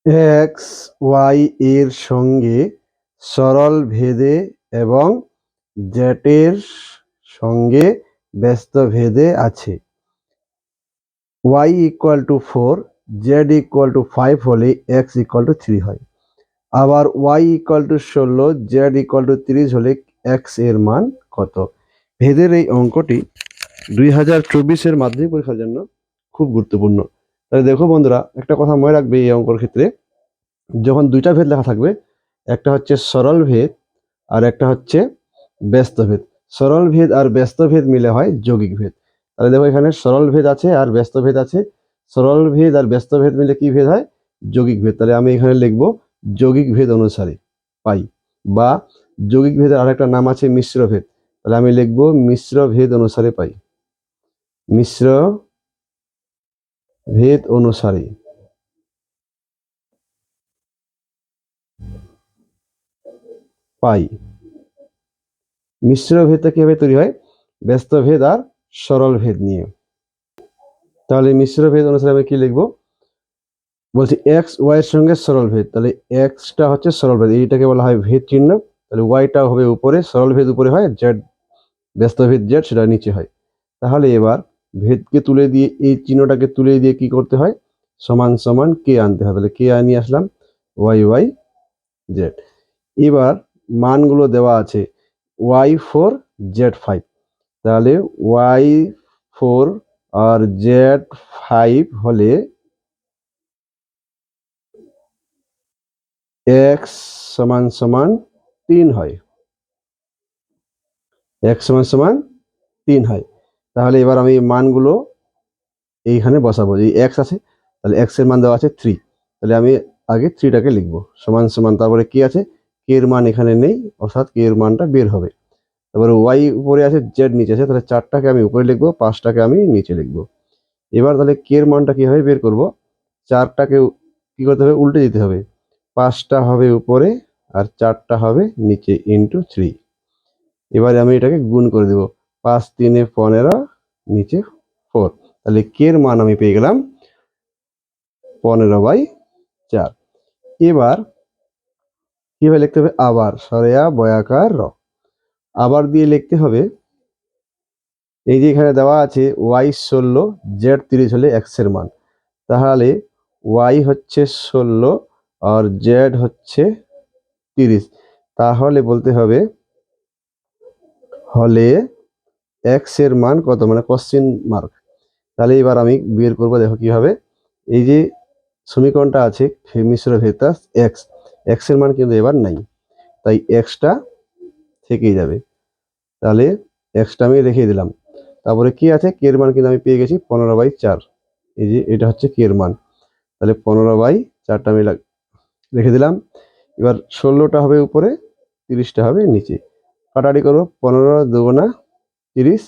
X Y এর সঙ্গে সরল ভেদে এবং জেটের সঙ্গে ব্যস্ত ভেদে আছে। Y equal to 4, Z equal to 5 হলে এক্স ইকুয়াল টু 3 হয়। আবার Y equal to 16, Z equal to 30 হলে এক্স এর মান কত? ভেদের এই অঙ্কটি 2024-এর মাধ্যমিক পরীক্ষার জন্য খুব গুরুত্বপূর্ণ। তাহলে দেখো বন্ধুরা, একটা কথা মনে রাখবে, এই অঙ্কর ক্ষেত্রে যখন দুইটা ভেদ লেখা থাকবে, একটা হচ্ছে সরল ভেদ আর একটা হচ্ছে ব্যস্ত ভেদ। সরল ভেদ আর ব্যস্ত ভেদ মিলে হয় যৌগিক ভেদ। তাহলে দেখো এখানে সরল ভেদ আছে আর ব্যস্ত ভেদ আছে। সরল ভেদ আর ব্যস্ত ভেদ মিলে কি ভেদ হয়? যৌগিক ভেদ। তাহলে আমি এখানে লিখব যৌগিক ভেদ অনুসারে পাই, বা যৌগিক ভেদের আরেকটা নাম আছে মিশ্র ভেদ। তাহলে আমি লিখব মিশ্র ভেদ অনুসারে পাই। মিশ্র ভেদ অনুসারে পাই। মিশ্র ভেদটা কিভাবে তৈরি হয়? ব্যস্ত ভেদ আর সরল ভেদ নিয়ে। তাহলে মিশ্র ভেদ অনুসারে আমি কি লিখব? বলছি এক্স ওয়াই এর সঙ্গে সরল ভেদ। তাহলে এক্সটা হচ্ছে সরল ভেদ, এইটাকে বলা হয় ভেদ চিহ্ন। তাহলে ওয়াইটা হবে উপরে, সরল ভেদ উপরে হয়, জেড ব্যস্ত ভেদ জেড সেটা নিচে হয়। তাহলে এবার ভেদকে তুলে দিয়ে, এই চিহ্নটাকে তুলে দিয়ে কি করতে হয়? সমান সমান কে আনতে হবে। তাহলে কে নিয়ে আসলাম, ওয়াই ওয়াই জেড। এবার মানগুলো দেওয়া আছে y4 z5। তাহলে y4 আর z5 হলে x সমান সমান 3 হয়। x সমান সমান 3 হয়। তাহলে এবার আমি মানগুলো এইখানে বসাবো। এই x আছে, তাহলে x এর মান দেওয়া আছে 3। তাহলে আমি আগে 3টাকে লিখবো, সমান সমান, তারপরে কি আছে, k এর মান এখানে নেই, অর্থাৎ k এর মানটা বের হবে। তারপরে y উপরে আছে, z নিচে আছে, তাহলে 4টাকে আমি উপরে লিখবো, 5টাকে আমি নিচে লিখবো। এবার তাহলে k এর মানটা কিভাবে বের করব? 4টাকে কি করতে হবে? উল্টে দিতে হবে। 5টা হবে উপরে আর 4টা হবে নিচে, ইন্টু 3। এবারে আমি এটাকে গুণ করে দেব, 5 3 15, নিচে 4। তাহলে k এর মান আমি পেয়ে গেলাম 15/4। এবার কিভাবে লিখতে হবে? আবার সরেয়া বয়াকার র, আবার দিয়ে লিখতে হবে। এই যে এখানে দেওয়া আছে y 16 z 30 হলে x এর মান। তাহলে y হচ্ছে 16 আর z হচ্ছে 30। তাহলে বলতে হবে হলে x এর মান কত, মানে কোশ্চেন মার্ক। তাহলে এবার আমি বের করব, দেখো কি হবে। এই যে সমীকরণটা আছে মিশ্র ভেদ x, x এর মান কিন্তু এবার নাই, তাই xটা থেকেই যাবে। তাহলে xটা আমি রেখে দিলাম। তারপরে কি আছে, k এর মান কিন্তু আমি পেয়ে গেছি 15/4। এই যে এটা হচ্ছে k এর মান। তাহলে 15/4টা আমি রেখে দিলাম। এবার 16টা হবে উপরে, 30টা হবে নিচে। কাটাকাটি করবো, 15 দুগুণা 30,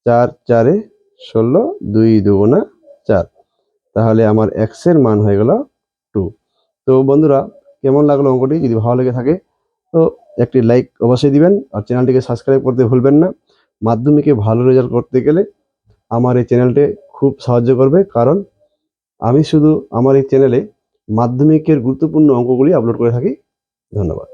4 4 16, 2 দুগুণা 4। তাহলে আমার x এর মান হয়ে গেল 2। তো বন্ধুরা, কেমন লাগলো অঙ্কটি? যদি ভালো লেগে থাকে তো একটি লাইক অবশ্যই দিবেন, আর চ্যানেলটিকে সাবস্ক্রাইব করতে ভুলবেন না। মাধ্যমিকে ভালো রেজাল্ট করতে গেলে আমার এই চ্যানেলটি খুব সাহায্য করবে, কারণ আমি শুধু আমার এই চ্যানেলে মাধ্যমিকের গুরুত্বপূর্ণ অঙ্কগুলি আপলোড করে থাকি। ধন্যবাদ।